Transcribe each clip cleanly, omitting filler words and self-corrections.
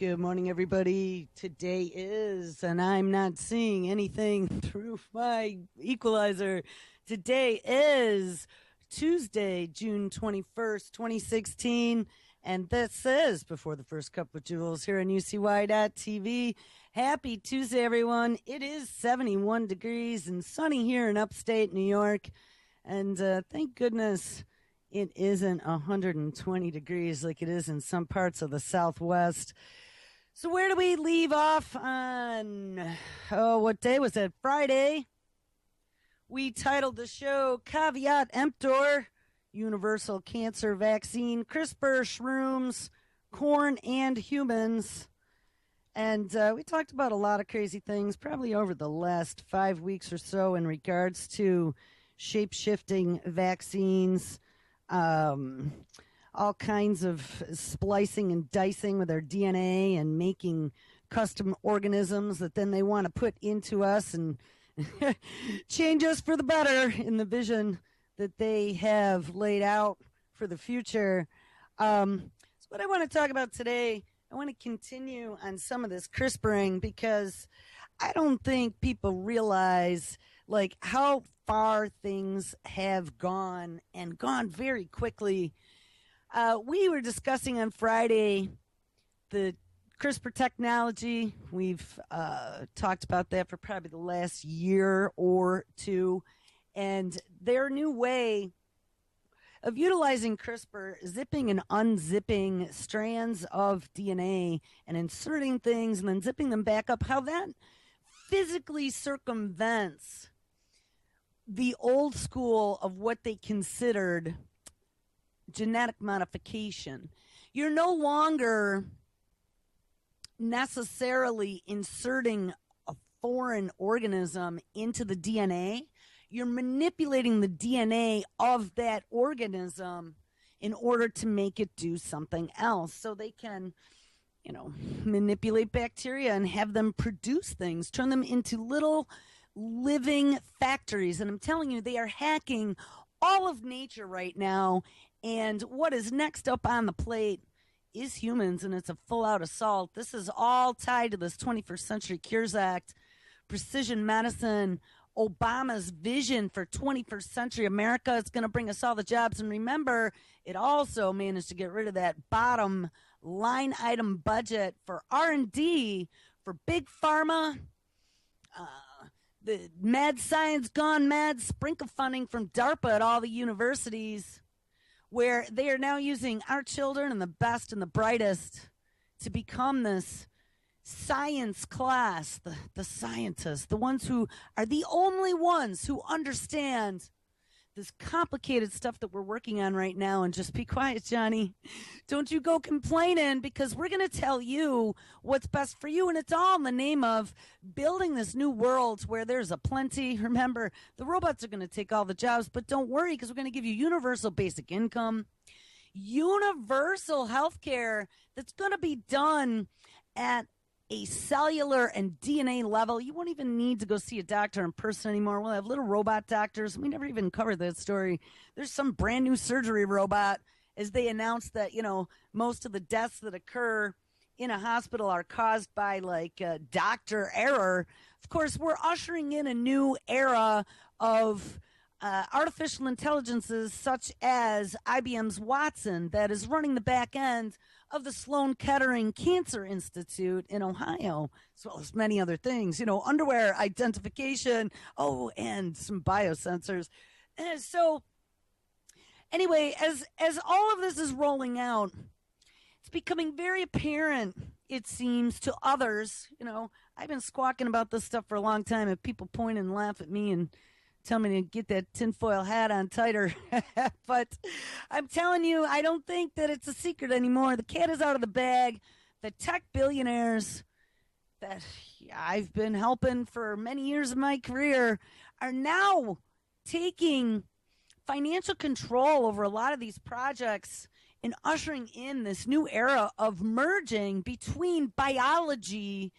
Good morning, everybody. Today is, and I'm not seeing anything through my equalizer. Today is Tuesday, June 21st, 2016. And this is Before the First Cup with Jules here on UCY.TV. Happy Tuesday, everyone. It is 71 degrees and sunny here in upstate New York. And thank goodness it isn't 120 degrees like it is in some parts of the Southwest. So where do we leave off on, what day was it? Friday. We titled the show Caveat Emptor, Universal Cancer Vaccine, CRISPR, Shrooms, Corn, and Humans. And we talked about a lot of crazy things probably over the last 5 weeks or so in regards to shape-shifting vaccines, all kinds of splicing and dicing with our DNA and making custom organisms that then they want to put into us and change us for the better in the vision that they have laid out for the future. So what I want to talk about today, I want to continue on some of this CRISPRing because I don't think people realize like how far things have gone and gone very quickly. We were discussing on Friday the CRISPR technology. We've talked about that for probably the last year or two. And their new way of utilizing CRISPR, zipping and unzipping strands of DNA and inserting things and then zipping them back up, how that physically circumvents the old school of what they considered genetic modification. You're no longer necessarily inserting a foreign organism into the DNA. You're manipulating the DNA of that organism in order to make it do something else. So they can, manipulate bacteria and have them produce things, turn them into little living factories. And I'm telling you, they are hacking all of nature right now. And what is next up on the plate is humans, and it's a full-out assault. This is all tied to this 21st Century Cures Act, precision medicine, Obama's vision for 21st century America. It's going to bring us all the jobs. And remember, it also managed to get rid of that bottom line item budget for R&D for big pharma, the mad science gone mad sprinkle funding from DARPA at all the universities, where they are now using our children and the best and the brightest to become this science class, the scientists, the ones who are the only ones who understand this complicated stuff that we're working on right now. And just be quiet, Johnny. Don't you go complaining, because we're going to tell you what's best for you. And it's all in the name of building this new world where there's a plenty. Remember, the robots are going to take all the jobs, but don't worry, because we're going to give you universal basic income, universal health care that's going to be done at a cellular and DNA level. You won't even need to go see a doctor in person anymore. We'll have little robot doctors. We never even covered that story. There's some brand new surgery robot, as they announced that, most of the deaths that occur in a hospital are caused by doctor error. Of course, we're ushering in a new era of artificial intelligences such as IBM's Watson that is running the back end of the Sloan Kettering Cancer Institute in Ohio, as well as many other things, underwear identification, and some biosensors. So anyway, as all of this is rolling out, it's becoming very apparent, it seems, to others. I've been squawking about this stuff for a long time, and people point and laugh at me and tell me to get that tinfoil hat on tighter. But I'm telling you, I don't think that it's a secret anymore. The cat is out of the bag. The tech billionaires that I've been helping for many years of my career are now taking financial control over a lot of these projects and ushering in this new era of merging between biology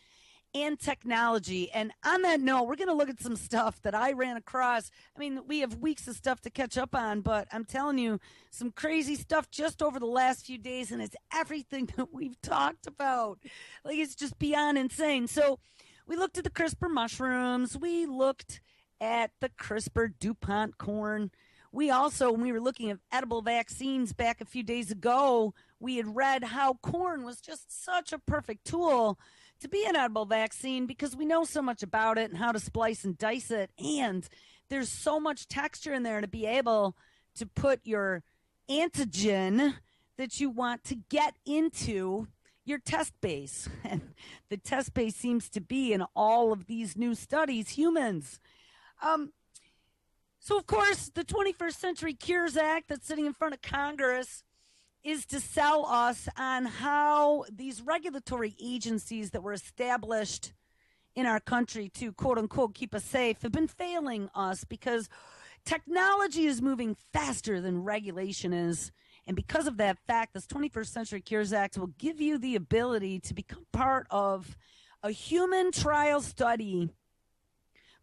and technology. And on that note, we're going to look at some stuff that I ran across. I mean, we have weeks of stuff to catch up on, but I'm telling you, some crazy stuff just over the last few days, and it's everything that we've talked about. Like, it's just beyond insane. So we looked at the CRISPR mushrooms. We looked at the CRISPR DuPont corn. We also, when we were looking at edible vaccines back a few days ago, we had read how corn was just such a perfect tool to be an edible vaccine because we know so much about it and how to splice and dice it. And there's so much texture in there to be able to put your antigen that you want to get into your test base. And the test base seems to be in all of these new studies, humans. So, of course, the 21st Century Cures Act that's sitting in front of Congress is to sell us on how these regulatory agencies that were established in our country to, quote unquote, keep us safe have been failing us because technology is moving faster than regulation is. And because of that fact, this 21st Century Cures Act will give you the ability to become part of a human trial study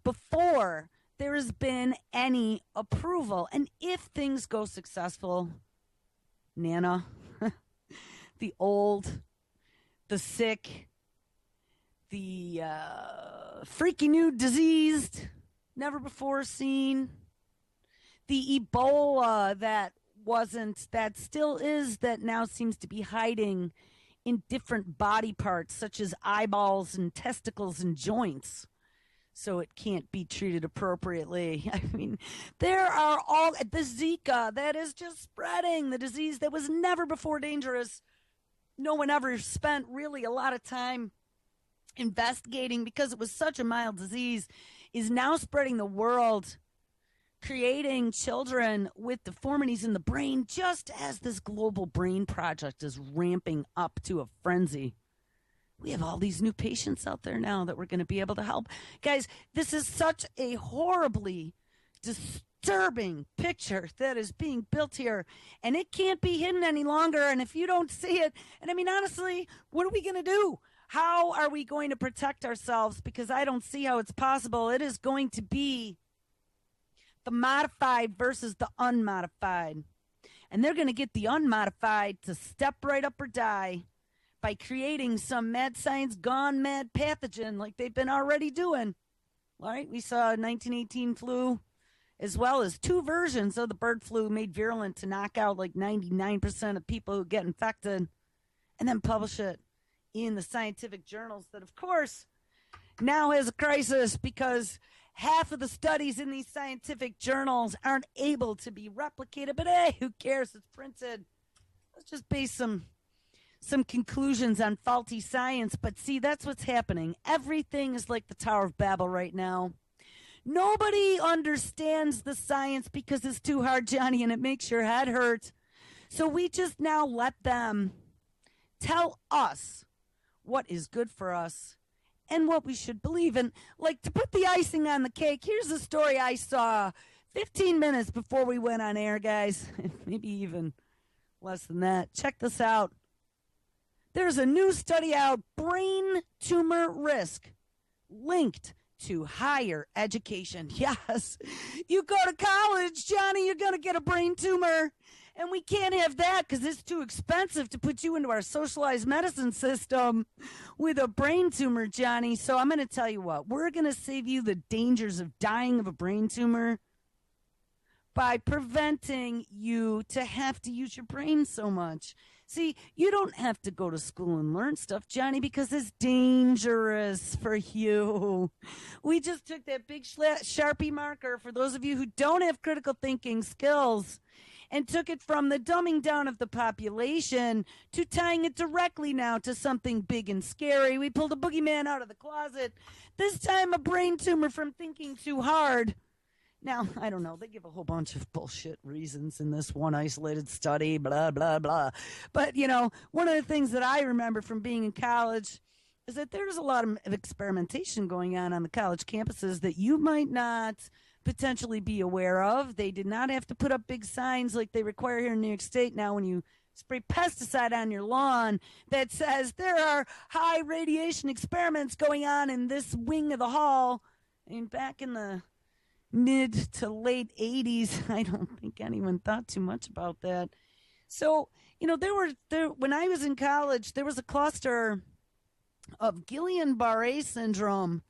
before there has been any approval. And if things go successful, Nana, the old, the sick, the freaky new diseased, never before seen, the Ebola that still is, that now seems to be hiding in different body parts, such as eyeballs and testicles and joints, so it can't be treated appropriately. I mean, there are all the Zika that is just spreading, the disease that was never before dangerous. No one ever spent really a lot of time investigating because it was such a mild disease, is now spreading the world, creating children with deformities in the brain, just as this global brain project is ramping up to a frenzy. We have all these new patients out there now that we're going to be able to help. Guys, this is such a horribly disturbing picture that is being built here, and it can't be hidden any longer. And if you don't see it, and I mean, honestly, what are we going to do? How are we going to protect ourselves? Because I don't see how it's possible. It is going to be the modified versus the unmodified. And they're going to get the unmodified to step right up or die by creating some mad science gone mad pathogen like they've been already doing. All right, we saw 1918 flu, as well as two versions of the bird flu made virulent to knock out like 99% of people who get infected, and then publish it in the scientific journals that, of course, now has a crisis because half of the studies in these scientific journals aren't able to be replicated. But hey, who cares? It's printed. Let's just base some conclusions on faulty science. But see, that's what's happening. Everything is like the Tower of Babel right now. Nobody understands the science because it's too hard, Johnny, and it makes your head hurt. So we just now let them tell us what is good for us and what we should believe. And like, to put the icing on the cake, here's a story I saw 15 minutes before we went on air, guys. Maybe even less than that. Check this out. There's a new study out, brain tumor risk linked to higher education. Yes, you go to college, Johnny, you're going to get a brain tumor. And we can't have that because it's too expensive to put you into our socialized medicine system with a brain tumor, Johnny. So I'm going to tell you what, we're going to save you the dangers of dying of a brain tumor by preventing you to have to use your brain so much. See, you don't have to go to school and learn stuff, Johnny, because it's dangerous for you. We just took that big Sharpie marker for those of you who don't have critical thinking skills and took it from the dumbing down of the population to tying it directly now to something big and scary. We pulled a boogeyman out of the closet. This time a brain tumor from thinking too hard. Now, I don't know. They give a whole bunch of bullshit reasons in this one isolated study, blah, blah, blah. But, you know, one of the things that I remember from being in college is that there's a lot of experimentation going on the college campuses that you might not potentially be aware of. They did not have to put up big signs like they require here in New York State now when you spray pesticide on your lawn that says there are high radiation experiments going on in this wing of the hall. And back in the mid to late 80s, I don't think anyone thought too much about that. So, when I was in college, there was a cluster of Guillain-Barré syndrome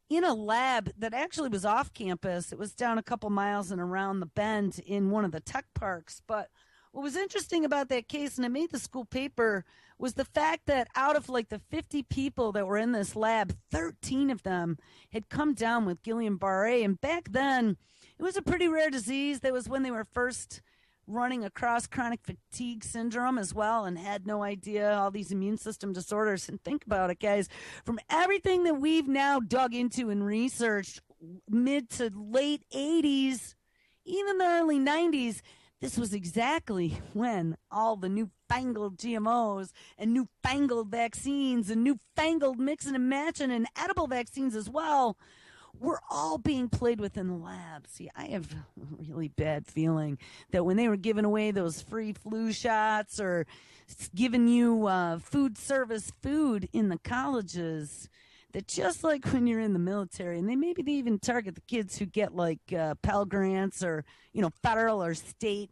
in a lab that actually was off campus. It was down a couple miles and around the bend in one of the tech parks. But what was interesting about that case, and it made the school paper, was the fact that out of like the 50 people that were in this lab, 13 of them had come down with Guillain-Barré. And back then, it was a pretty rare disease. That was when they were first running across chronic fatigue syndrome as well, and had no idea all these immune system disorders. And think about it, guys, from everything that we've now dug into and researched, mid to late 80s, even the early 90s, this was exactly when all the newfangled GMOs and newfangled vaccines and newfangled mixing and matching and edible vaccines as well were all being played with in the lab. See, I have a really bad feeling that when they were giving away those free flu shots or giving you food service food in the colleges, that just like when you're in the military, and they even target the kids who get like Pell Grants or, federal or state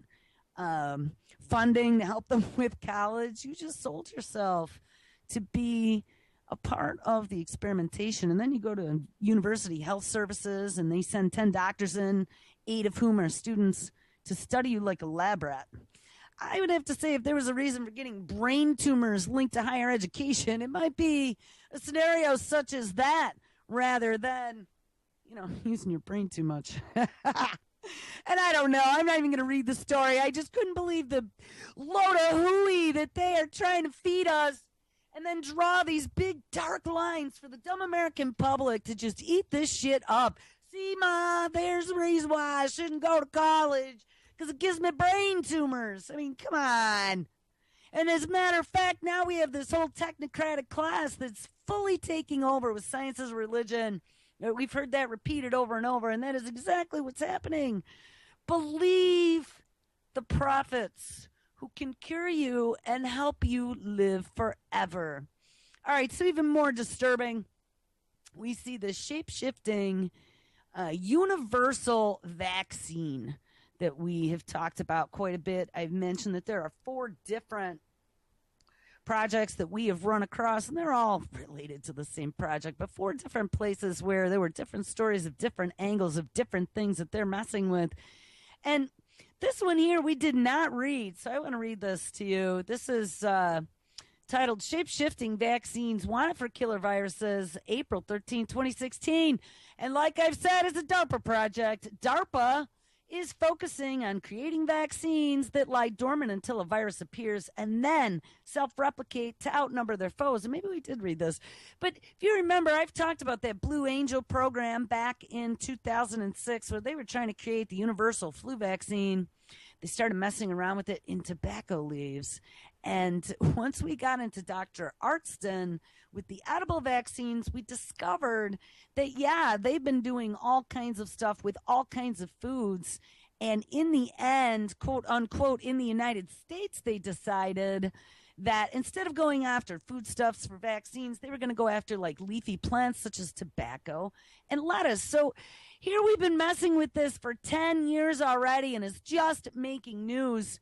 funding to help them with college, you just sold yourself to be a part of the experimentation. And then you go to university health services and they send 10 doctors in, 8 of whom are students, to study you like a lab rat. I would have to say, if there was a reason for getting brain tumors linked to higher education, it might be a scenario such as that rather than, using your brain too much. And I don't know. I'm not even going to read the story. I just couldn't believe the load of hooey that they are trying to feed us, and then draw these big dark lines for the dumb American public to just eat this shit up. See, Ma, there's the reason why I shouldn't go to college, because it gives me brain tumors. I mean, come on. And as a matter of fact, now we have this whole technocratic class that's fully taking over with science as religion. We've heard that repeated over and over, and that is exactly what's happening. Believe the prophets who can cure you and help you live forever. All right, so even more disturbing, we see the shape-shifting universal vaccine that we have talked about quite a bit. I've mentioned that there are 4 different projects that we have run across, and they're all related to the same project, but 4 different places where there were different stories of different angles of different things that they're messing with. And this one here we did not read, so I want to read this to you. This is titled Shape-Shifting Vaccines Wanted for Killer Viruses, April 13, 2016. And like I've said, it's a DARPA project. DARPA is focusing on creating vaccines that lie dormant until a virus appears and then self-replicate to outnumber their foes. And maybe we did read this. But if you remember, I've talked about that Blue Angel program back in 2006 where they were trying to create the universal flu vaccine. They started messing around with it in tobacco leaves. And once we got into Dr. Artston with the edible vaccines, we discovered that, yeah, they've been doing all kinds of stuff with all kinds of foods. And in the end, quote unquote, in the United States, they decided that instead of going after foodstuffs for vaccines, they were going to go after like leafy plants such as tobacco and lettuce. So here we've been messing with this for 10 years already, and it's just making news.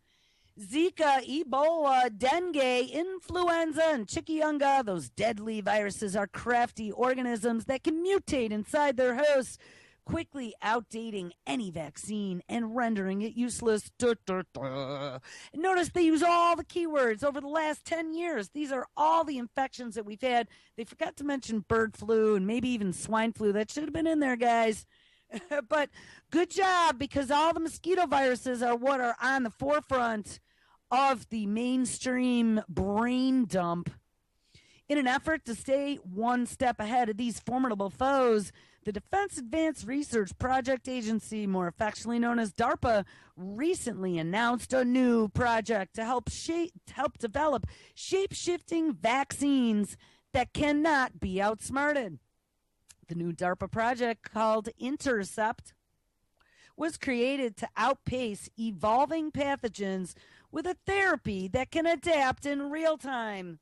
Zika, Ebola, dengue, influenza, and chikungunya, those deadly viruses are crafty organisms that can mutate inside their hosts, quickly outdating any vaccine and rendering it useless. Notice they use all the keywords over the last 10 years. These are all the infections that we've had. They forgot to mention bird flu and maybe even swine flu. That should have been in there, guys. But good job, because all the mosquito viruses are what are on the forefront of the mainstream brain dump. In an effort to stay one step ahead of these formidable foes, the Defense Advanced Research Project Agency, more affectionately known as DARPA, recently announced a new project to help develop shape-shifting vaccines that cannot be outsmarted. The new DARPA project, called Intercept, was created to outpace evolving pathogens with a therapy that can adapt in real time.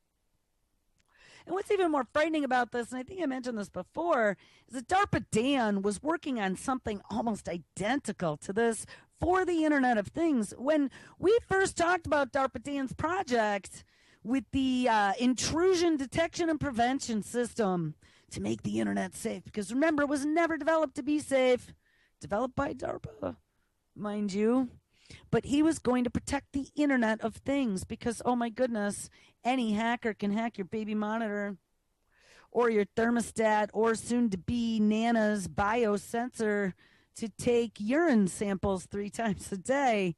And what's even more frightening about this, and I think I mentioned this before, is that DARPA Dan was working on something almost identical to this for the Internet of Things. When we first talked about DARPA Dan's project with the intrusion detection and prevention system to make the Internet safe, because remember, it was never developed to be safe, developed by DARPA, mind you. But he was going to protect the Internet of Things because, oh my goodness, any hacker can hack your baby monitor or your thermostat or soon to be Nana's biosensor to take urine samples 3 times a day.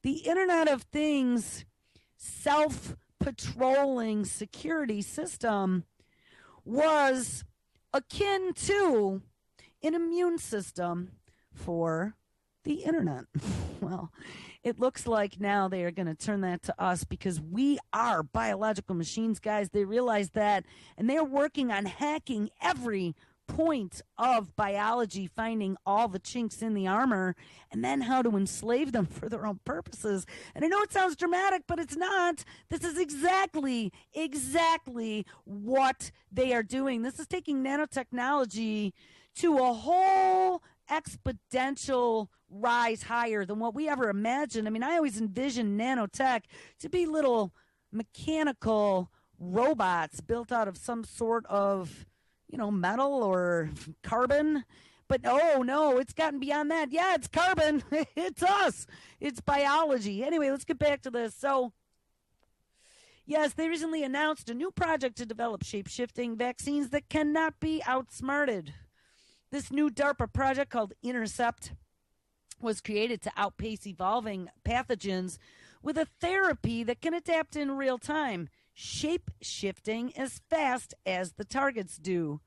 The Internet of Things self-patrolling security system was akin to an immune system for the Internet. Well, it looks like now they are going to turn that to us because we are biological machines, guys. They realize that, and they're working on hacking every point of biology, finding all the chinks in the armor, and then how to enslave them for their own purposes. And I know it sounds dramatic, but it's not. This is exactly what they are doing. This is taking nanotechnology to a whole exponential rise higher than what we ever imagined. I mean, I always envisioned nanotech to be little mechanical robots built out of some sort of, metal or carbon. But oh no, it's gotten beyond that. Yeah, it's carbon. It's us. It's biology. Anyway, let's get back to this. So, yes, they recently announced a new project to develop shape-shifting vaccines that cannot be outsmarted. This new DARPA project called Intercept was created to outpace evolving pathogens with a therapy that can adapt in real time, shape-shifting as fast as the targets do.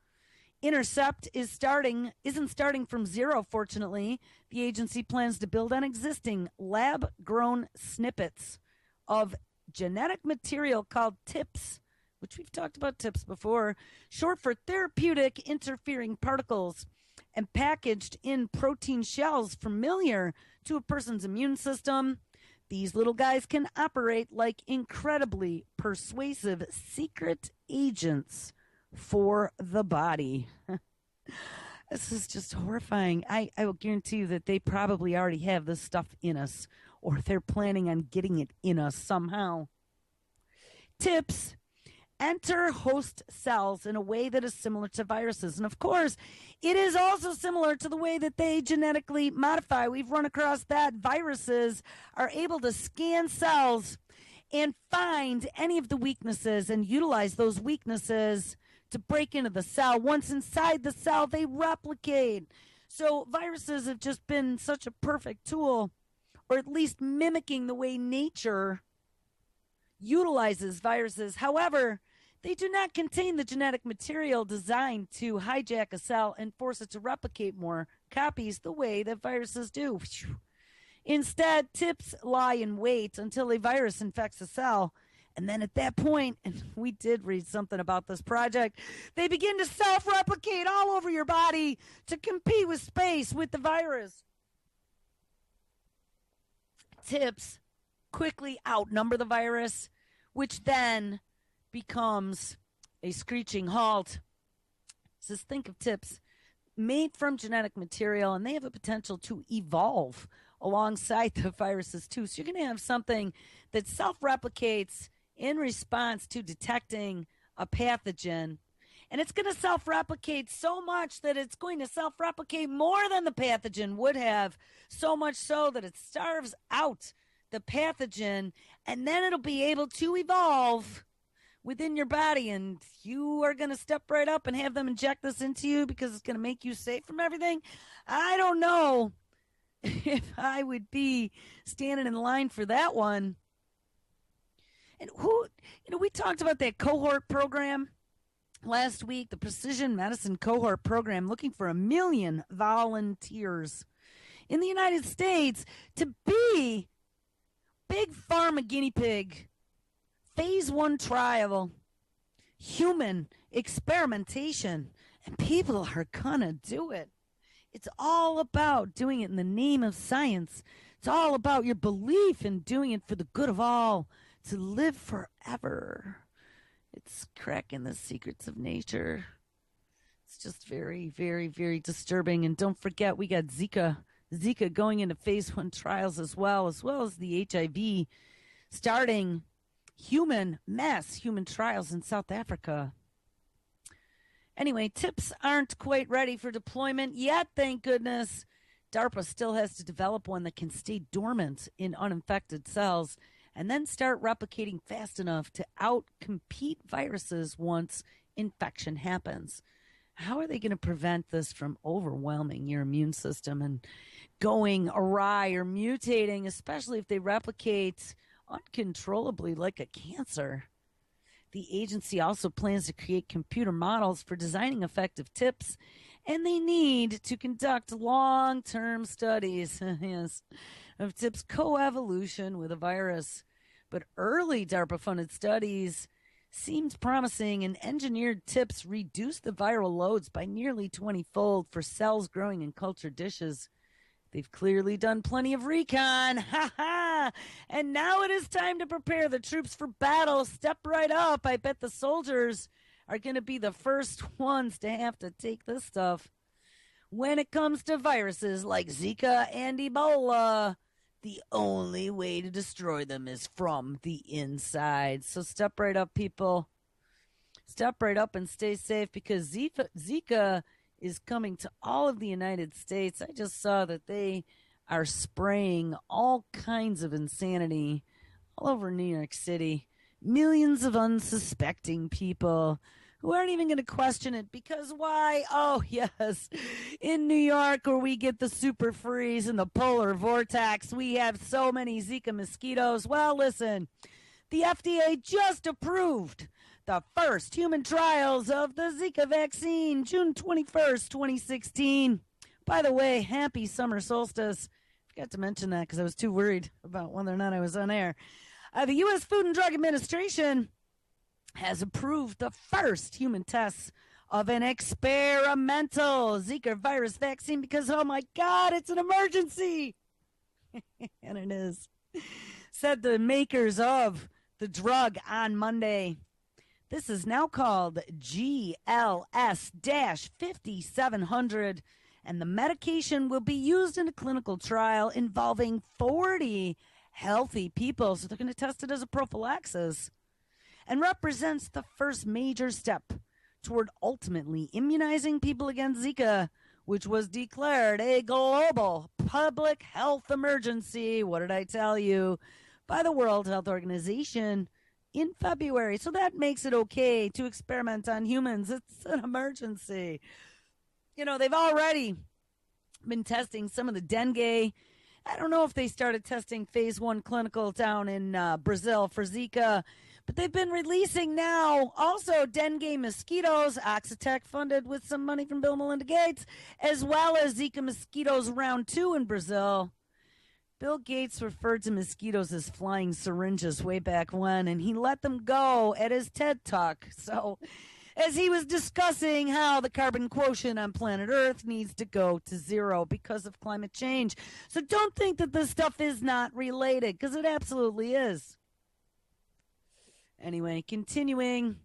Intercept isn't starting from zero, fortunately. The agency plans to build on existing lab-grown snippets of genetic material called TIPS, which we've talked about TIPS before, short for therapeutic interfering particles, and packaged in protein shells familiar to a person's immune system. These little guys can operate like incredibly persuasive secret agents for the body. This is just horrifying. I will guarantee you that they probably already have this stuff in us, or they're planning on getting it in us somehow. TIPS enter host cells in a way that is similar to viruses. And of course, it is also similar to the way that they genetically modify. We've run across that. Viruses are able to scan cells and find any of the weaknesses and utilize those weaknesses to break into the cell. Once inside the cell, they replicate. So viruses have just been such a perfect tool, or at least mimicking the way nature utilizes viruses. However, they do not contain the genetic material designed to hijack a cell and force it to replicate more copies the way that viruses do. Instead, TIPS lie in wait until a virus infects a cell. And then at that point, and we did read something about this project, they begin to self-replicate all over your body to compete with space with the virus. TIPS quickly outnumber the virus, which then becomes a screeching halt. Says, think of TIPS made from genetic material, and they have a potential to evolve alongside the viruses too. So you're going to have something that self-replicates in response to detecting a pathogen. And it's going to self-replicate so much that it's going to self-replicate more than the pathogen would have, so much so that it starves out the pathogen, and then it'll be able to evolve within your body, and you are going to step right up and have them inject this into you because it's going to make you safe from everything. I don't know if I would be standing in line for that one. And we talked about that cohort program last week, the Precision Medicine Cohort Program, looking for 1 million volunteers in the United States to be big pharma guinea pig, phase 1 trial, human experimentation, and people are gonna do it. It's all about doing it in the name of science It's all about your belief in doing it for the good of all, to live forever. It's cracking the secrets of nature. It's just very, very, very disturbing. And don't forget, we got Zika going into phase 1 trials as well as the HIV starting mass human trials in South Africa. Anyway, TIPS aren't quite ready for deployment yet, thank goodness. DARPA still has to develop one that can stay dormant in uninfected cells and then start replicating fast enough to outcompete viruses once infection happens. How are they going to prevent this from overwhelming your immune system and going awry or mutating, especially if they replicate uncontrollably like a cancer? The agency also plans to create computer models for designing effective tips, and they need to conduct long-term studies of tips coevolution with a virus. But early DARPA-funded studies seemed promising, and engineered tips reduced the viral loads by nearly 20-fold for cells growing in cultured dishes. They've clearly done plenty of recon. Ha ha! And now it is time to prepare the troops for battle. Step right up. I bet the soldiers are going to be the first ones to have to take this stuff. When it comes to viruses like Zika and Ebola, the only way to destroy them is from the inside. So step right up, people. Step right up and stay safe, because Zika is coming to all of the United States. I just saw that they are spraying all kinds of insanity all over New York City. Millions of unsuspecting people who aren't even going to question it, because why? Oh, yes. In New York, where we get the super freeze and the polar vortex, we have so many Zika mosquitoes. Well, listen, the FDA just approved the first human trials of the Zika vaccine, June 21st, 2016. By the way, happy summer solstice. Forgot to mention that because I was too worried about whether or not I was on air. The U.S. Food and Drug Administration has approved the first human tests of an experimental Zika virus vaccine because, oh my God, it's an emergency. And it is. Said the makers of the drug on Monday. This is now called GLS-5700, and the medication will be used in a clinical trial involving 40 healthy people. So they're going to test it as a prophylaxis, and represents the first major step toward ultimately immunizing people against Zika, which was declared a global public health emergency. What did I tell you? By the World Health Organization in February. So that makes it okay to experiment on humans. It's an emergency. You know, they've already been testing some of the dengue. I don't know if they started testing phase 1 clinical down in Brazil for Zika, but they've been releasing now also dengue mosquitoes, Oxitec funded with some money from Bill and Melinda Gates, as well as Zika mosquitoes round 2 in Brazil. Bill Gates referred to mosquitoes as flying syringes way back when, and he let them go at his TED Talk. So, as he was discussing how the carbon quotient on planet Earth needs to go to 0 because of climate change. So don't think that this stuff is not related, because it absolutely is. Anyway, continuing.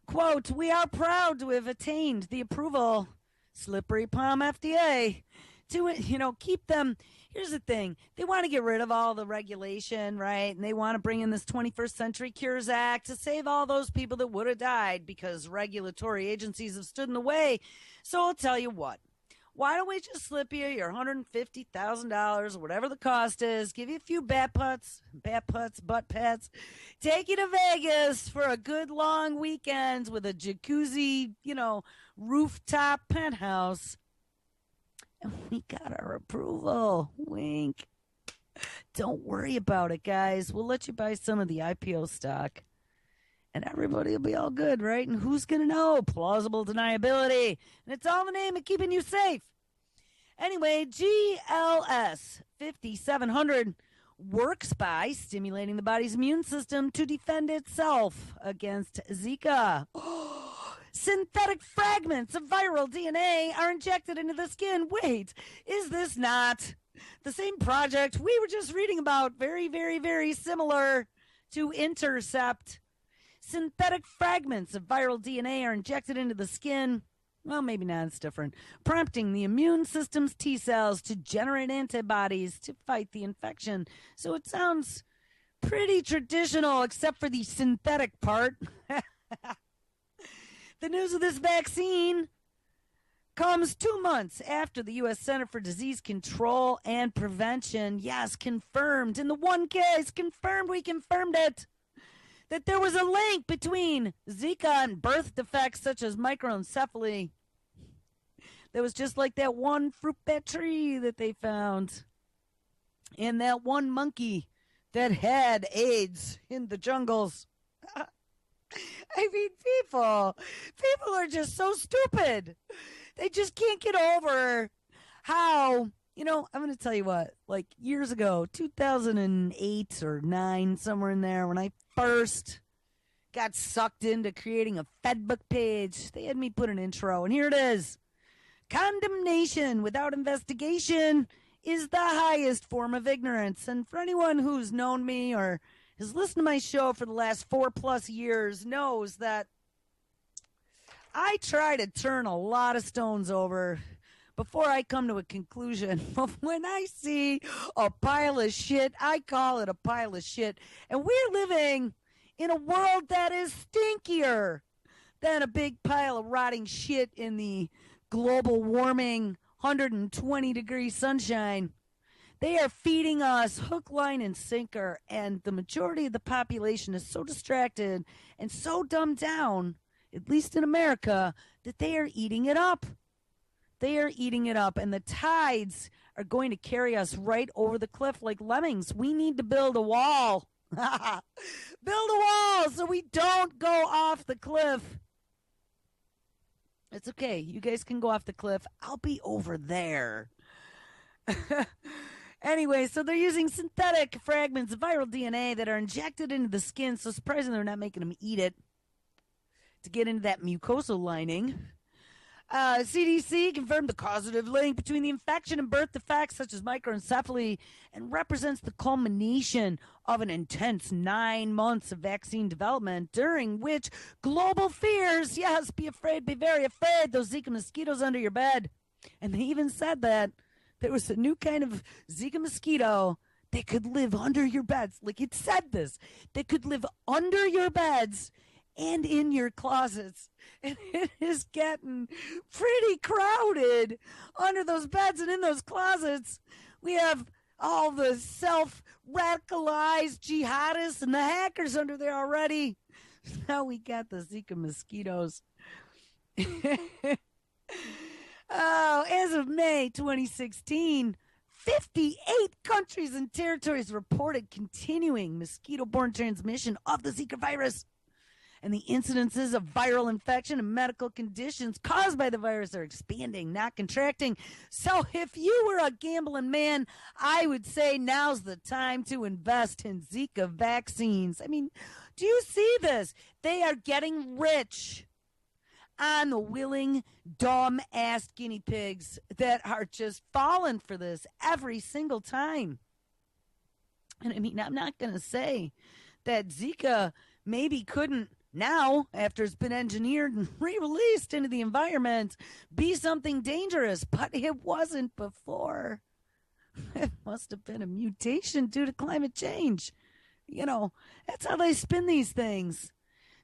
Quote, "We are proud to have attained the approval, slippery palm FDA, to, keep them." Here's the thing. They want to get rid of all the regulation, right? And they want to bring in this 21st Century Cures Act to save all those people that would have died because regulatory agencies have stood in the way. So I'll tell you what. Why don't we just slip you your $150,000 or whatever the cost is, give you a few butt pats, take you to Vegas for a good long weekend with a jacuzzi, rooftop penthouse. And we got our approval. Wink. Don't worry about it, guys. We'll let you buy some of the IPO stock. And everybody will be all good, right? And who's going to know? Plausible deniability. And it's all in the name of keeping you safe. Anyway, GLS 5700 works by stimulating the body's immune system to defend itself against Zika. Synthetic fragments of viral DNA are injected into the skin. Wait, is this not the same project we were just reading about? Very, very, very similar to Intercept. Synthetic fragments of viral DNA are injected into the skin. Well, maybe not, it's different. Prompting the immune system's T cells to generate antibodies to fight the infection. So it sounds pretty traditional, except for the synthetic part. The news of this vaccine comes 2 months after the U.S. Center for Disease Control and Prevention, yes, confirmed, in the one case, we confirmed it, that there was a link between Zika and birth defects such as microencephaly. That was just like that one fruit bat tree that they found, and that one monkey that had AIDS in the jungles. I mean, people are just so stupid. They just can't get over how, I'm going to tell you what, like years ago, 2008 or 9, somewhere in there, when I first got sucked into creating a Fedbook page, they had me put an intro, and here it is. Condemnation without investigation is the highest form of ignorance. And for anyone who's known me or has listened to my show for the last 4+ years knows that I try to turn a lot of stones over before I come to a conclusion. When I see a pile of shit, I call it a pile of shit. And we're living in a world that is stinkier than a big pile of rotting shit in the global warming 120-degree sunshine. They are feeding us hook, line, and sinker, and the majority of the population is so distracted and so dumbed down, at least in America, that they are eating it up. They are eating it up, and the tides are going to carry us right over the cliff like lemmings. We need to build a wall. Build a wall so we don't go off the cliff. It's okay. You guys can go off the cliff. I'll be over there. Anyway, so they're using synthetic fragments of viral DNA that are injected into the skin. So surprisingly, they're not making them eat it to get into that mucosal lining. CDC confirmed the causative link between the infection and birth defects such as microencephaly and represents the culmination of an intense 9 months of vaccine development during which global fears, yes, be afraid, be very afraid, those Zika mosquitoes under your bed. And they even said that there was a new kind of Zika mosquito that could live under your beds. Like it said this. They could live under your beds and in your closets. And it is getting pretty crowded under those beds and in those closets. We have all the self-radicalized jihadists and the hackers under there already. Now we got the Zika mosquitoes. Oh, as of May 2016, 58 countries and territories reported continuing mosquito-borne transmission of the Zika virus. And the incidences of viral infection and medical conditions caused by the virus are expanding, not contracting. So if you were a gambling man, I would say now's the time to invest in Zika vaccines. I mean, do you see this? They are getting rich on the willing, dumb-ass guinea pigs that are just falling for this every single time. And I mean, I'm not going to say that Zika maybe couldn't now, after it's been engineered and re-released into the environment, be something dangerous, but it wasn't before. It must have been a mutation due to climate change. That's how they spin these things.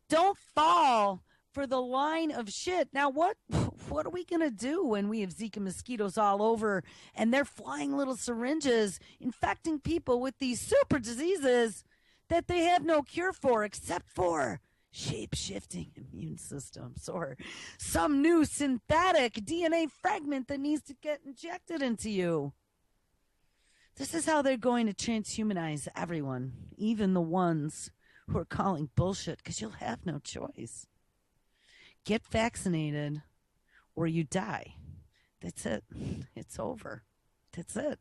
Don't fall for the line of shit. Now, what are we going to do when we have Zika mosquitoes all over and they're flying little syringes infecting people with these super diseases that they have no cure for except for shape-shifting immune systems or some new synthetic DNA fragment that needs to get injected into you? This is how they're going to transhumanize everyone, even the ones who are calling bullshit, because you'll have no choice. Get vaccinated or you die. That's it. It's over. That's it.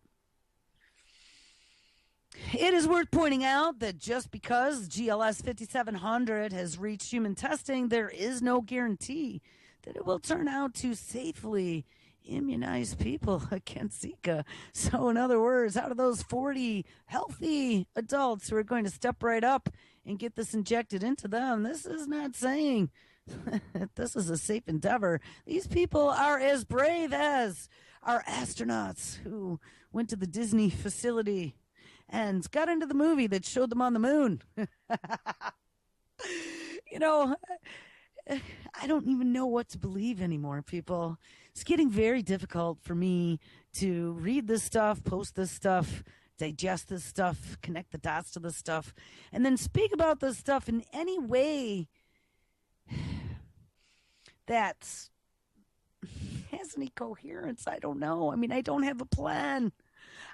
It is worth pointing out that just because GLS 5700 has reached human testing, there is no guarantee that it will turn out to safely immunize people against Zika. So, in other words, out of those 40 healthy adults who are going to step right up and get this injected into them, this is not saying that this is a safe endeavor. These people are as brave as our astronauts who went to the Disney facility and got into the movie that showed them on the moon. You know, I don't even know what to believe anymore, people. It's getting very difficult for me to read this stuff, post this stuff, digest this stuff, connect the dots to this stuff, and then speak about this stuff in any way that has any coherence. I don't know. I mean, I don't have a plan.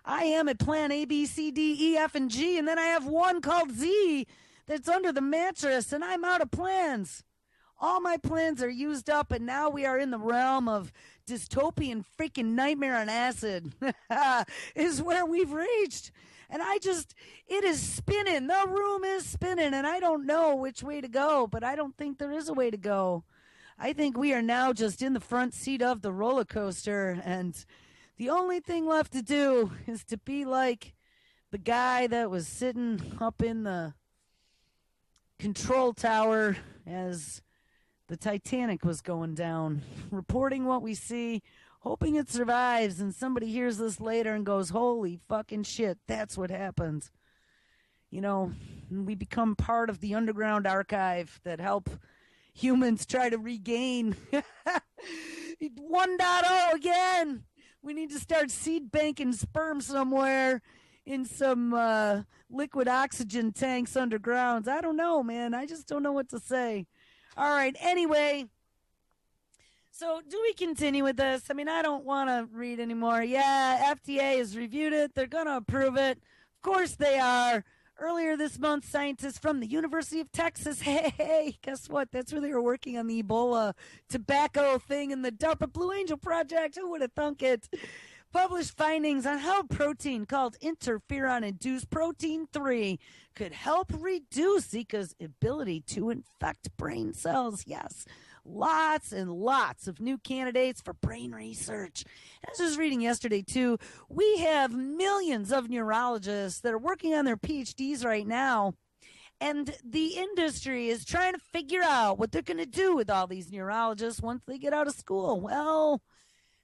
I am at plan A, B, C, D, E, F, and G, and then I have one called Z that's under the mattress, and I'm out of plans. All my plans are used up, and now we are in the realm of dystopian freaking nightmare on acid is where we've reached. And it is spinning. The room is spinning, and I don't know which way to go, but I don't think there is a way to go. I think we are now just in the front seat of the roller coaster, and the only thing left to do is to be like the guy that was sitting up in the control tower as the Titanic was going down, reporting what we see, hoping it survives, and somebody hears this later and goes, holy fucking shit, that's what happened. You know, we become part of the underground archive that help humans try to regain 1.0 again. We need to start seed banking sperm somewhere in some liquid oxygen tanks underground. I don't know, man. I just don't know what to say. All right. Anyway, so do we continue with this? I mean, I don't want to read anymore. Yeah, FDA has reviewed it. They're going to approve it. Of course they are. Earlier this month, scientists from the University of Texas, hey, guess what? That's where they were working on the Ebola tobacco thing in the DARPA Blue Angel Project. Who would have thunk it? Published findings on how protein called interferon-induced protein 3 could help reduce Zika's ability to infect brain cells. Yes, lots and lots of new candidates for brain research. I was just reading yesterday, too. We have millions of neurologists that are working on their PhDs right now, and the industry is trying to figure out what they're going to do with all these neurologists once they get out of school. Well,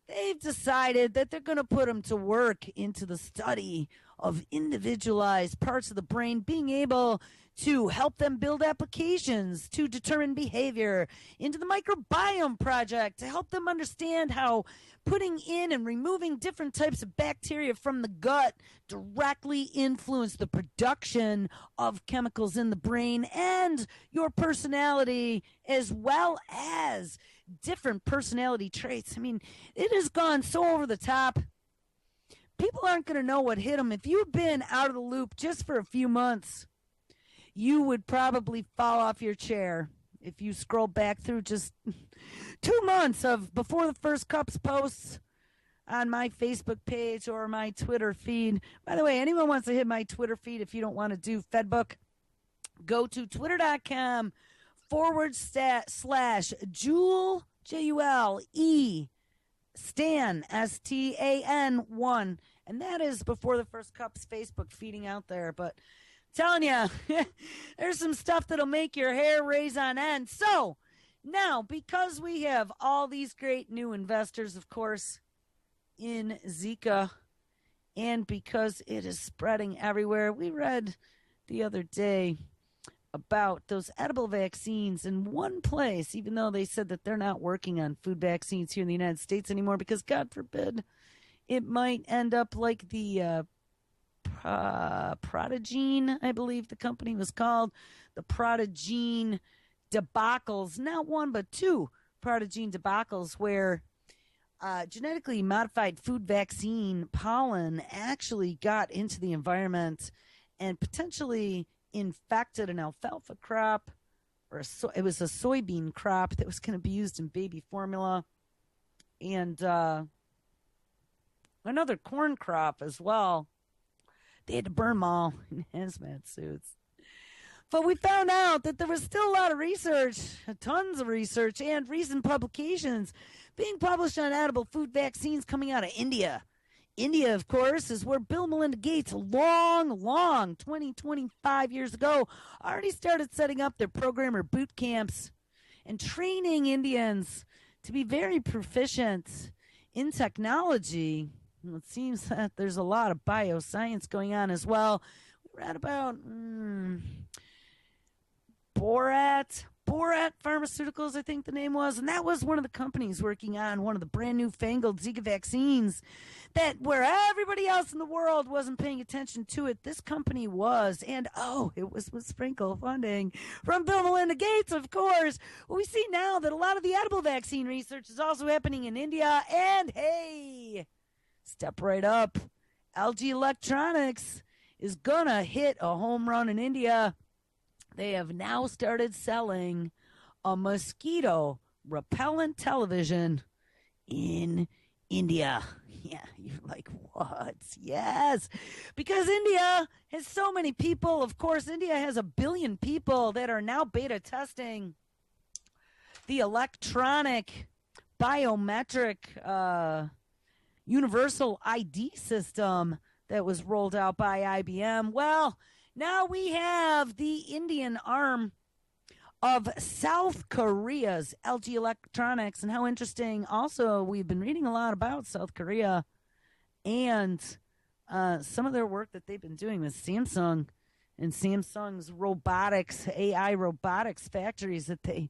they've decided that they're going to put them to work into the study of individualized parts of the brain, being able to help them build applications to determine behavior, into the microbiome project to help them understand how putting in and removing different types of bacteria from the gut directly influence the production of chemicals in the brain and your personality, as well as different personality traits. I mean, it has gone so over the top. People aren't going to know what hit them. If you've been out of the loop just for a few months, you would probably fall off your chair if you scroll back through just 2 months of Before the First Cups posts on my Facebook page or my Twitter feed. By the way, anyone wants to hit my Twitter feed if you don't want to do Fedbook, go to twitter.com/Jule, Jule, Stan, STAN1. And that is Before the First Cups Facebook feeding out there. But telling you, there's some stuff that'll make your hair raise on end. So now, because we have all these great new investors, of course, in Zika, and because it is spreading everywhere, we read the other day about those edible vaccines in one place, even though they said that they're not working on food vaccines here in the United States anymore, because God forbid it might end up like the Protogene, I believe the company was called, the Protogene debacles, not one but two Protogene debacles, where genetically modified food vaccine pollen actually got into the environment and potentially infected an alfalfa crop, or it was a soybean crop that was going to be used in baby formula, and another corn crop as well. They had to burn them all in hazmat suits. But we found out that there was still a lot of research, tons of research, and recent publications being published on edible food vaccines coming out of India. India, of course, is where Bill and Melinda Gates, long 25 years ago, already started setting up their programmer boot camps and training Indians to be very proficient in technology. It seems that there's a lot of bioscience going on as well. We read about Borat Pharmaceuticals, I think the name was, and that was one of the companies working on one of the brand new fangled Zika vaccines that where everybody else in the world wasn't paying attention to it, this company was, and it was with sprinkle funding from Bill and Melinda Gates, of course. Well, we see now that a lot of the edible vaccine research is also happening in India, and hey, step right up, LG Electronics is gonna hit a home run in India. They have now started selling a mosquito repellent television in India. Yeah, you're like, what? Yes, because India has so many people. Of course, India has 1 billion people that are now beta testing the electronic biometric universal ID system that was rolled out by IBM. Well, now we have the Indian arm of South Korea's LG Electronics. And how interesting. Also, we've been reading a lot about South Korea and some of their work that they've been doing with Samsung and Samsung's robotics, AI robotics factories that they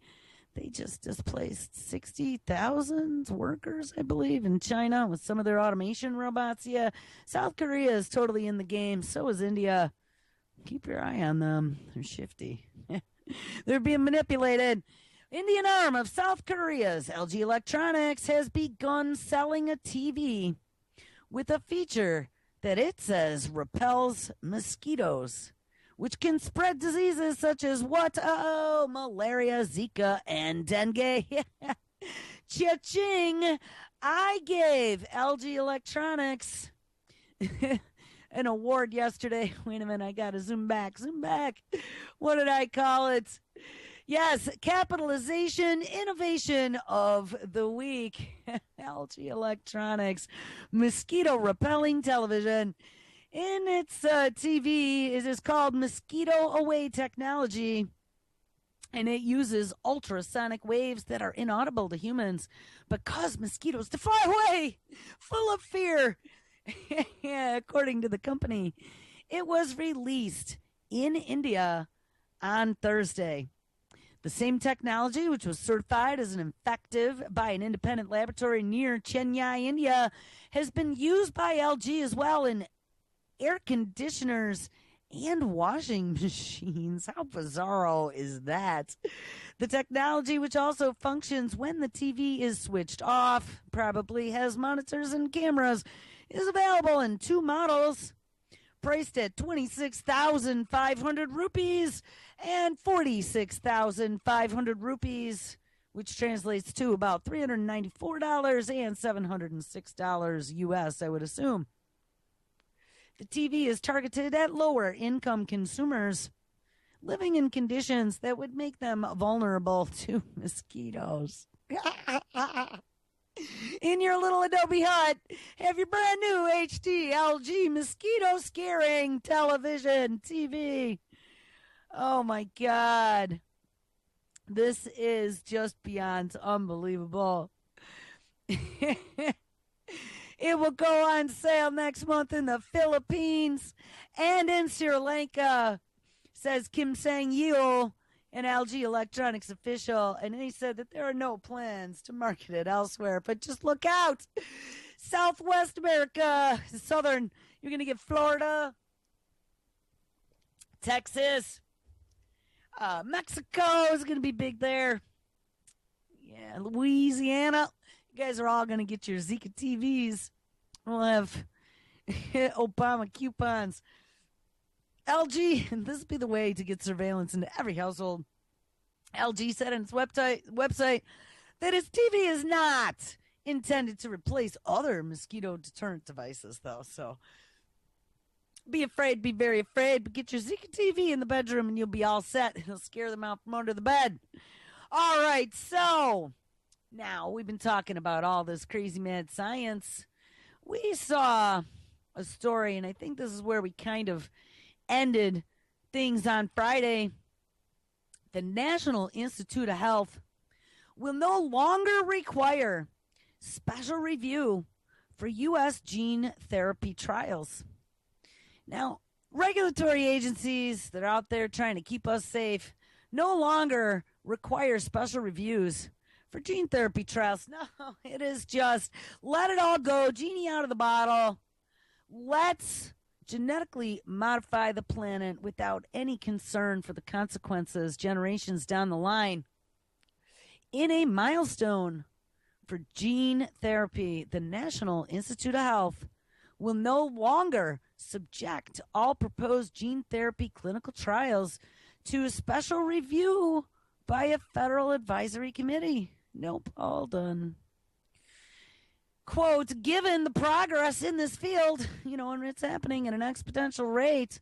just displaced 60,000 workers, I believe, in China with some of their automation robots. Yeah, South Korea is totally in the game. So is India. Keep your eye on them. They're shifty. They're being manipulated. Indian arm of South Korea's LG Electronics has begun selling a TV with a feature that it says repels mosquitoes, which can spread diseases such as what? Malaria, Zika, and dengue. Cha-ching! I gave LG Electronics an award yesterday. Wait a minute, I gotta zoom back. What did I call it? Yes, capitalization innovation of the week. LG Electronics mosquito repelling television. In its TV, it is called Mosquito Away Technology, and it uses ultrasonic waves that are inaudible to humans but cause mosquitoes to fly away, full of fear. According to the company, it was released in India on Thursday. The same technology, which was certified as an effective by an independent laboratory near Chennai, India, has been used by LG as well in air conditioners and washing machines. How bizarro is that? The technology, which also functions when the TV is switched off, probably has monitors and cameras, is available in 2 models, priced at 26,500 rupees and 46,500 rupees, which translates to about $394 and $706 US, I would assume. The TV is targeted at lower income consumers living in conditions that would make them vulnerable to mosquitoes. In your little Adobe hut, have your brand new HD LG mosquito scaring television TV. Oh my God. This is just beyond unbelievable. It will go on sale next month in the Philippines and in Sri Lanka, says Kim Sang-yeol, an LG Electronics official, and he said that there are no plans to market it elsewhere, but just look out. Southwest America, Southern, you're going to get Florida, Texas, Mexico is going to be big there. Yeah, Louisiana. You guys are all going to get your Zika TVs. We'll have Obama coupons. LG, and this would be the way to get surveillance into every household. LG said on its website that its TV is not intended to replace other mosquito deterrent devices, though. So Be afraid, be very afraid, but get your Zika TV in the bedroom and you'll be all set. It'll scare them out from under the bed. All right, so now we've been talking about all this crazy mad science. We saw a story, and I think this is where we kind of ended things on Friday. The National Institute of Health will no longer require special review for U.S. gene therapy trials. Now, regulatory agencies that are out there trying to keep us safe no longer require special reviews for gene therapy trials. No, it is just let it all go, genie out of the bottle. Let's genetically modify the planet without any concern for the consequences generations down the line. In a milestone for gene therapy, the National Institute of Health will no longer subject all proposed gene therapy clinical trials to a special review by a federal advisory committee. Nope, all done. Quote, given the progress in this field, and it's happening at an exponential rate,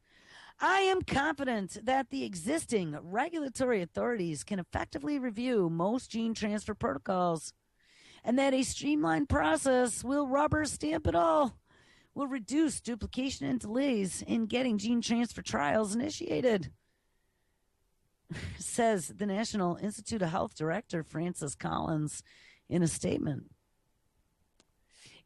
I am confident that the existing regulatory authorities can effectively review most gene transfer protocols and that a streamlined process will rubber stamp it all, will reduce duplication and delays in getting gene transfer trials initiated, says the National Institute of Health Director Francis Collins in a statement.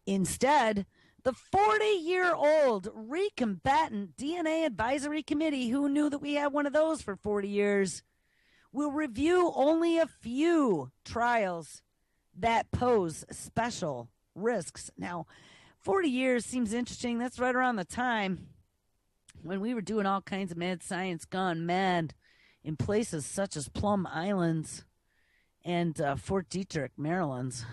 Instead, the 40-year-old Recombatant DNA Advisory Committee, who knew that we had one of those for 40 years, will review only a few trials that pose special risks. Now, 40 years seems interesting. That's right around the time when we were doing all kinds of mad science gone mad in places such as Plum Islands and Fort Detrick, Maryland.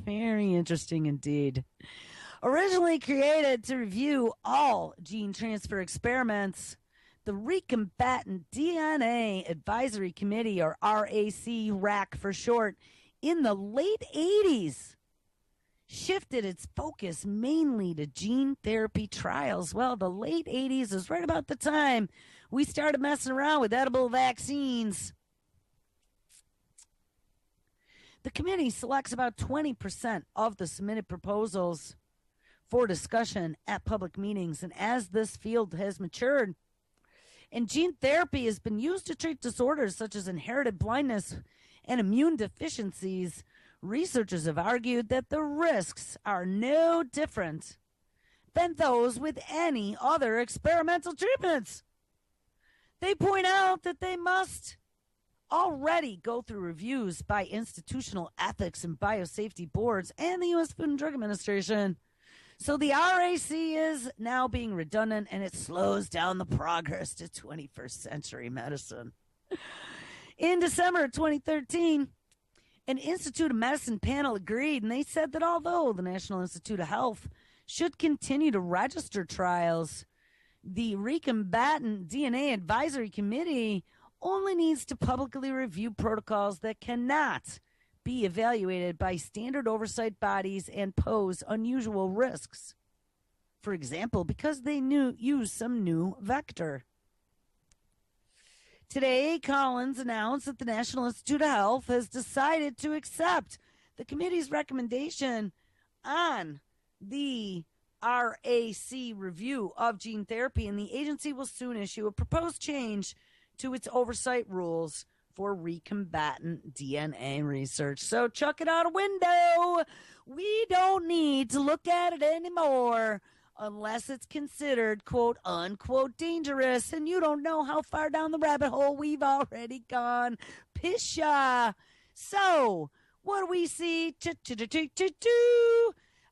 Very interesting indeed. Originally created to review all gene transfer experiments, the Recombatant DNA Advisory Committee, or RAC for short, in the late 80s, shifted its focus mainly to gene therapy trials. Well, the late 80s is right about the time we started messing around with edible vaccines. The committee selects about 20% of the submitted proposals for discussion at public meetings. And as this field has matured, and gene therapy has been used to treat disorders such as inherited blindness and immune deficiencies, researchers have argued that the risks are no different than those with any other experimental treatments. They point out that they must already go through reviews by institutional ethics and biosafety boards and the U.S. Food and Drug Administration. So the RAC is now being redundant, and it slows down the progress to 21st century medicine. In December of 2013, an Institute of Medicine panel agreed, and they said that although the National Institute of Health should continue to register trials, the Recombatant DNA Advisory Committee only needs to publicly review protocols that cannot be evaluated by standard oversight bodies and pose unusual risks. For example, because they use some new vector. Today, Collins announced that the National Institute of Health has decided to accept the committee's recommendation on the RAC review of gene therapy, and the agency will soon issue a proposed change to its oversight rules for recombatant DNA research. So chuck it out a window. We don't need to look at it anymore unless it's considered, quote, unquote, dangerous. And you don't know how far down the rabbit hole we've already gone. Pisha. So what do we see?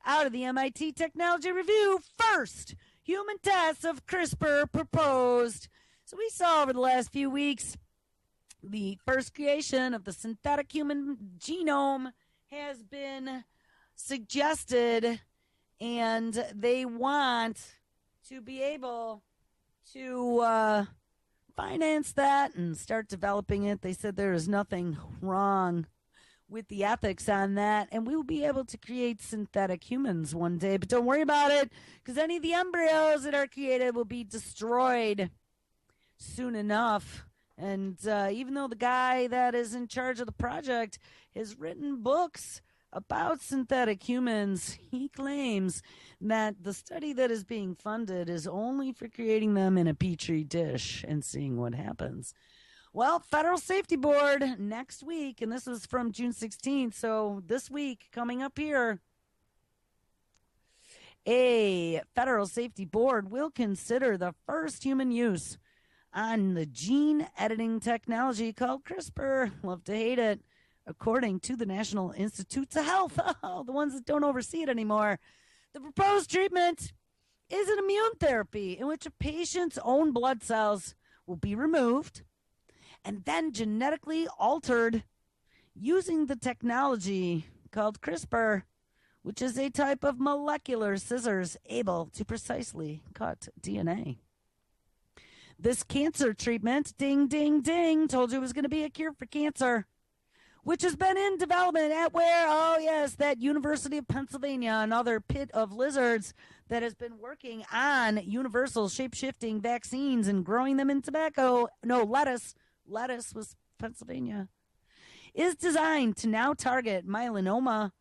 Out of the MIT Technology Review, first human tests of CRISPR proposed. So we saw over the last few weeks the first creation of the synthetic human genome has been suggested, and they want to be able to finance that and start developing it. They said there is nothing wrong with the ethics on that, and we will be able to create synthetic humans one day. But don't worry about it, because any of the embryos that are created will be destroyed soon enough. And even though the guy that is in charge of the project has written books about synthetic humans, he claims that the study that is being funded is only for creating them in a petri dish and seeing what happens. Well, Federal Safety Board next week, and this is from June 16th, so this week coming up here, a Federal Safety Board will consider the first human use on the gene editing technology called CRISPR. Love to hate it. According to the National Institutes of Health, the ones that don't oversee it anymore, the proposed treatment is an immune therapy in which a patient's own blood cells will be removed and then genetically altered using the technology called CRISPR, which is a type of molecular scissors able to precisely cut DNA. This cancer treatment, ding, ding, ding, told you it was going to be a cure for cancer, which has been in development at where? Oh, yes, that University of Pennsylvania, another pit of lizards that has been working on universal shape-shifting vaccines and growing them in tobacco. No, lettuce. Lettuce was Pennsylvania. Is designed to now target melanoma,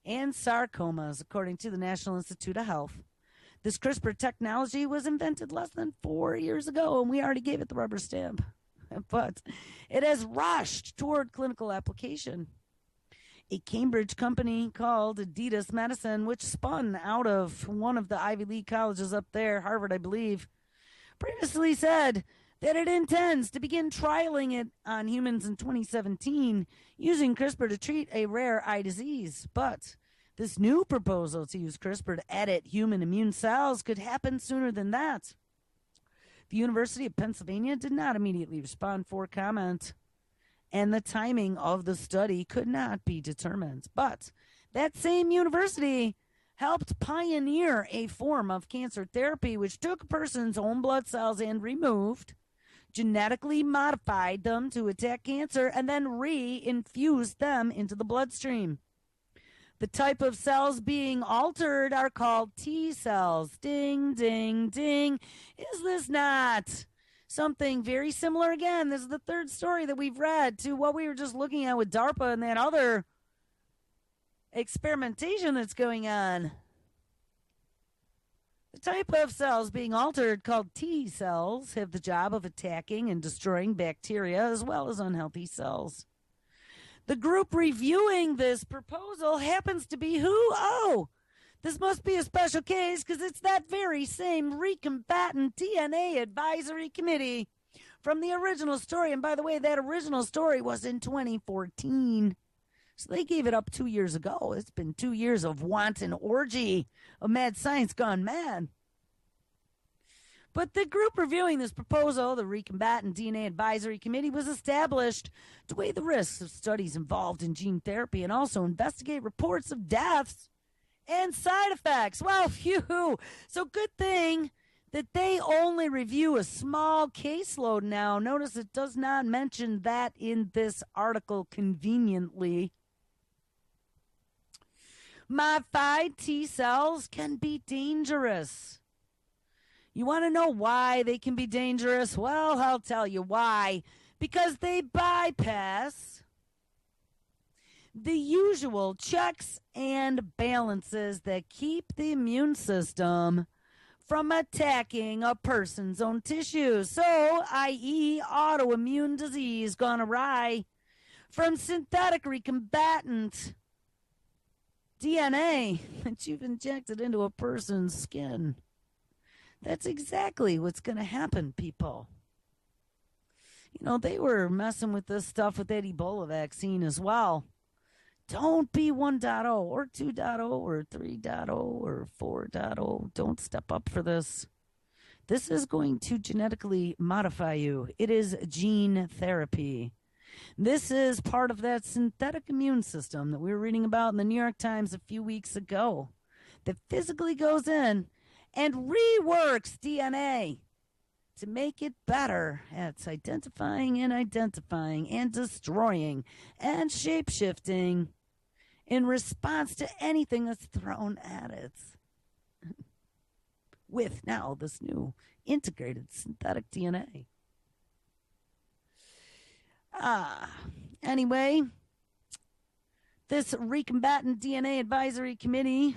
and sarcomas, according to the National Institute of Health. This CRISPR technology was invented less than 4 years ago, and we already gave it the rubber stamp. But it has rushed toward clinical application. A Cambridge company called Adidas Medicine, which spun out of one of the Ivy League colleges up there, Harvard, I believe, previously said that it intends to begin trialing it on humans in 2017 using CRISPR to treat a rare eye disease. But this new proposal to use CRISPR to edit human immune cells could happen sooner than that. The University of Pennsylvania did not immediately respond for comment, and the timing of the study could not be determined. But that same university helped pioneer a form of cancer therapy which took a person's own blood cells and removed, genetically modified them to attack cancer, and then re-infused them into the bloodstream. The type of cells being altered are called T cells. Ding, ding, ding. Is this not something very similar? Again, this is the third story that we've read to what we were just looking at with DARPA and that other experimentation that's going on. The type of cells being altered, called T cells, have the job of attacking and destroying bacteria as well as unhealthy cells. The group reviewing this proposal happens to be who? Oh, this must be a special case because it's that very same Recombatant DNA Advisory Committee from the original story. And by the way, that original story was in 2014. So they gave it up 2 years ago. It's been 2 years of wanton orgy of mad science gone mad. But the group reviewing this proposal, the Recombatant DNA Advisory Committee, was established to weigh the risks of studies involved in gene therapy and also investigate reports of deaths and side effects. Well, phew. So good thing that they only review a small caseload now. Notice it does not mention that in this article conveniently. Modified T cells can be dangerous. You want to know why they can be dangerous? Well, I'll tell you why. Because they bypass the usual checks and balances that keep the immune system from attacking a person's own tissues. So, i.e., autoimmune disease gone awry from synthetic recombatant DNA that you've injected into a person's skin. That's exactly what's going to happen, people. You know, they were messing with this stuff with that Ebola vaccine as well. Don't be 1.0 or 2.0 or 3.0 or 4.0. Don't step up for this. This is going to genetically modify you. It is gene therapy. This is part of that synthetic immune system that we were reading about in the New York Times a few weeks ago that physically goes in and reworks DNA to make it better at identifying and destroying and shape-shifting in response to anything that's thrown at it. With now this new integrated synthetic DNA. Anyway, this recombatant DNA advisory committee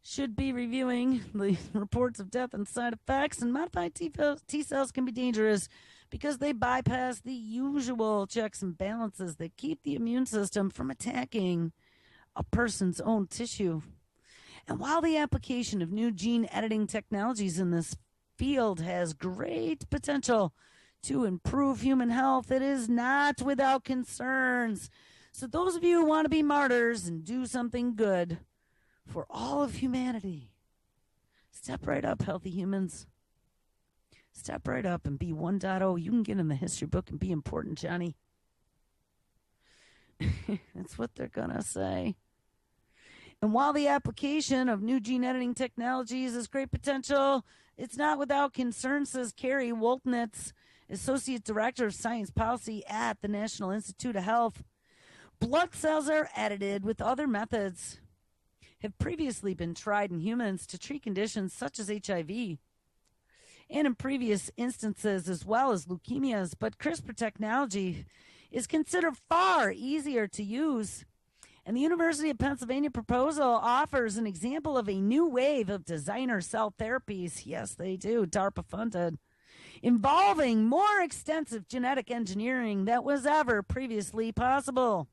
should be reviewing the reports of death and side effects, and modified T cells can be dangerous because they bypass the usual checks and balances that keep the immune system from attacking a person's own tissue. And while the application of new gene editing technologies in this field has great potential to improve human health, it is not without concerns. So those of you who want to be martyrs and do something good for all of humanity, step right up, healthy humans. Step right up and be 1.0. You can get in the history book and be important, Johnny. That's what they're going to say. And while the application of new gene editing technologies has great potential, it's not without concern, says Carrie Woltnitz, Associate Director of Science Policy at the National Institute of Health. Blood cells are edited with other methods, have previously been tried in humans to treat conditions such as HIV, and in previous instances as well as leukemias, but CRISPR technology is considered far easier to use. And the University of Pennsylvania proposal offers an example of a new wave of designer cell therapies. Yes, they do, DARPA funded, involving more extensive genetic engineering that was ever previously possible.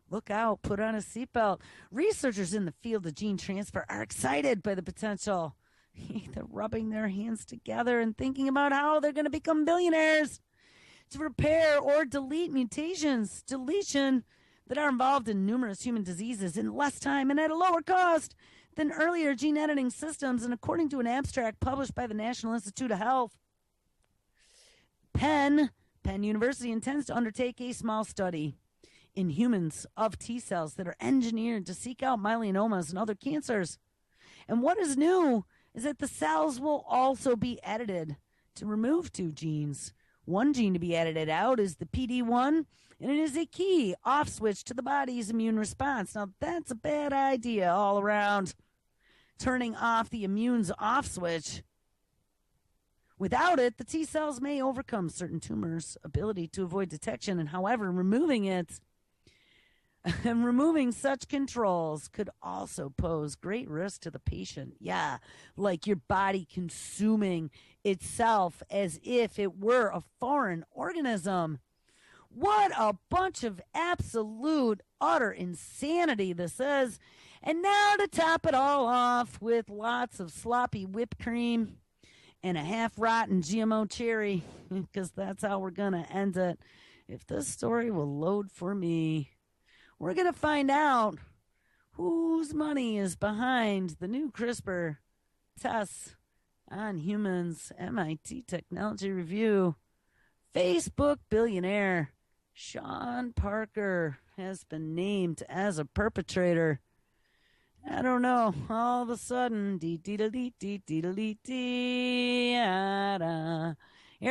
Look out, put on a seatbelt. Researchers in the field of gene transfer are excited by the potential. They're rubbing their hands together and thinking about how they're going to become billionaires to repair or delete mutations, deletion that are involved in numerous human diseases in less time and at a lower cost than earlier gene editing systems. And according to an abstract published by the National Institute of Health, Penn University intends to undertake a small study in humans of T cells that are engineered to seek out myelinomas and other cancers. And what is new is that the cells will also be edited to remove two genes. One gene to be edited out is the PD-1, and it is a key off switch to the body's immune response. Now, that's a bad idea all around, turning off the immune's off switch. Without it, the T cells may overcome certain tumors' ability to avoid detection, and however, removing it and removing such controls could also pose great risk to the patient. Yeah, like your body consuming itself as if it were a foreign organism. What a bunch of absolute, utter insanity this is. And now to top it all off with lots of sloppy whipped cream and a half-rotten GMO cherry, because that's how we're going to end it. If this story will load for me, we're going to find out whose money is behind the new CRISPR tests on humans. MIT Technology Review. Facebook billionaire Sean Parker has been named as a perpetrator. I don't know. All of a sudden, here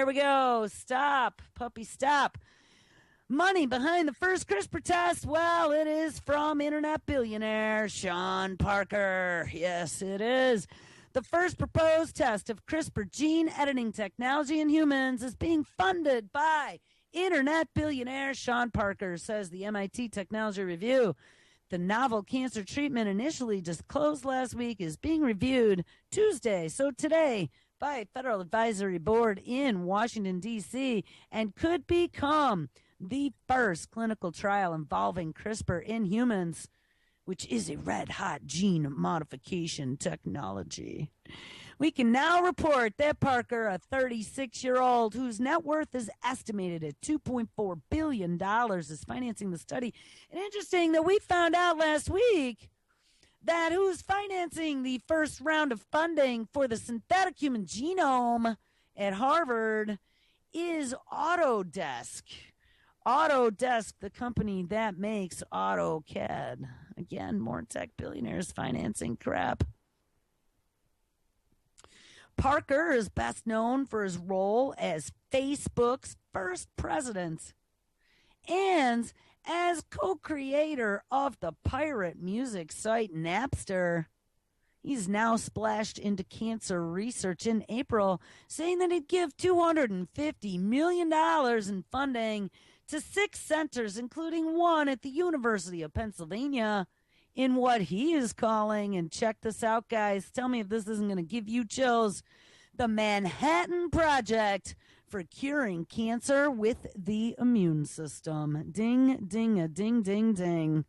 we go. Stop, puppy, stop. Money behind the first CRISPR test? Well, it is from internet billionaire Sean Parker. Yes, it is. The first proposed test of CRISPR gene editing technology in humans is being funded by internet billionaire Sean Parker, says the MIT Technology Review. The novel cancer treatment initially disclosed last week is being reviewed Tuesday, so today, by a federal advisory board in Washington, D.C., and could become the first clinical trial involving CRISPR in humans, which is a red-hot gene modification technology. We can now report that Parker, a 36-year-old whose net worth is estimated at $2.4 billion, is financing the study. And interesting that we found out last week that who's financing the first round of funding for the synthetic human genome at Harvard is Autodesk. Autodesk, the company that makes AutoCAD. Again, more tech billionaires financing crap. Parker is best known for his role as Facebook's first president and as co-creator of the pirate music site Napster. He's now splashed into cancer research in April, saying that he'd give $250 million in funding to 6 centers, including one at the University of Pennsylvania, in what he is calling, and check this out, guys, tell me if this isn't going to give you chills, the Manhattan Project for curing cancer with the immune system. Ding, ding, a ding, ding, ding.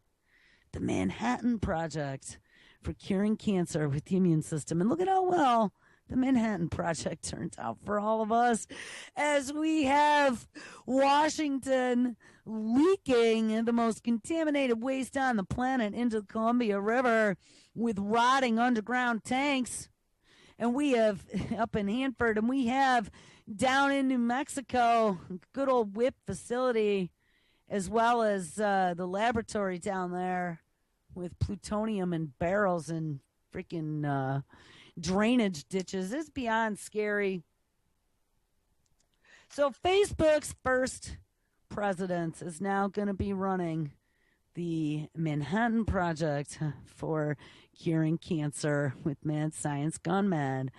The Manhattan Project for curing cancer with the immune system. And look at how well the Manhattan Project turns out for all of us as we have Washington leaking the most contaminated waste on the planet into the Columbia River with rotting underground tanks. And we have up in Hanford, and we have down in New Mexico, good old WIP facility, as well as the laboratory down there with plutonium in barrels and freaking drainage ditches. It's beyond scary. So Facebook's first president is now going to be running the Manhattan Project for curing cancer with mad science gone mad.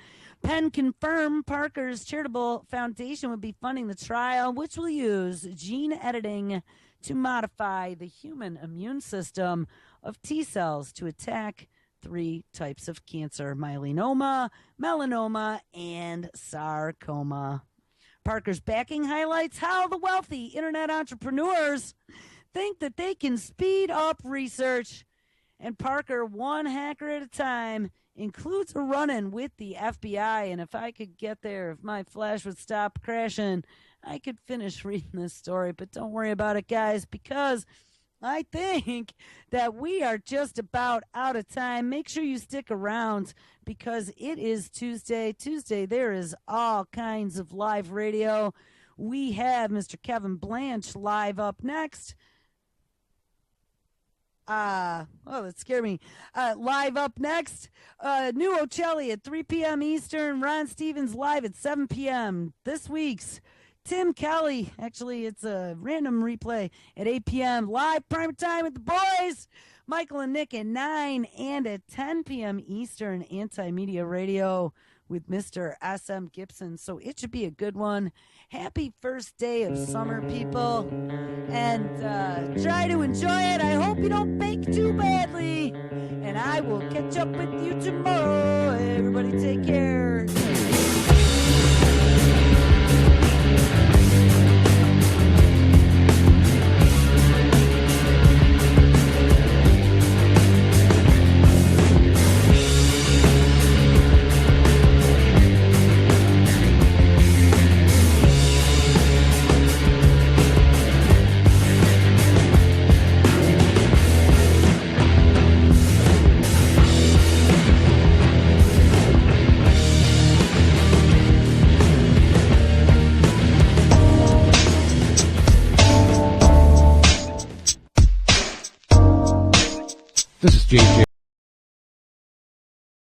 Penn confirmed Parker's charitable foundation would be funding the trial, which will use gene editing to modify the human immune system of T cells to attack 3 types of cancer: myeloma, melanoma, and sarcoma. Parker's backing highlights how the wealthy internet entrepreneurs think that they can speed up research. And Parker, one hacker at a time, includes a run-in with the FBI. And if I could get there, if my flash would stop crashing, I could finish reading this story. But don't worry about it, guys, because I think that we are just about out of time. Make sure you stick around because it is Tuesday. Tuesday, there is all kinds of live radio. We have Mr. Kevin Blanche live up next. Oh, that scared me. Live up next, New Ocelli at 3 p.m. Eastern. Ron Stevens live at 7 p.m. This week's Tim Kelly. Actually, it's a random replay at 8 p.m. Live prime time with the boys. Michael and Nick at 9 and at 10 p.m. Eastern. Anti-Media Radio with Mr. S.M. Gibson. So it should be a good one. Happy first day of summer, people. And try to enjoy it. I hope you don't bake too badly. And I will catch up with you tomorrow. Everybody take care. This is JJ.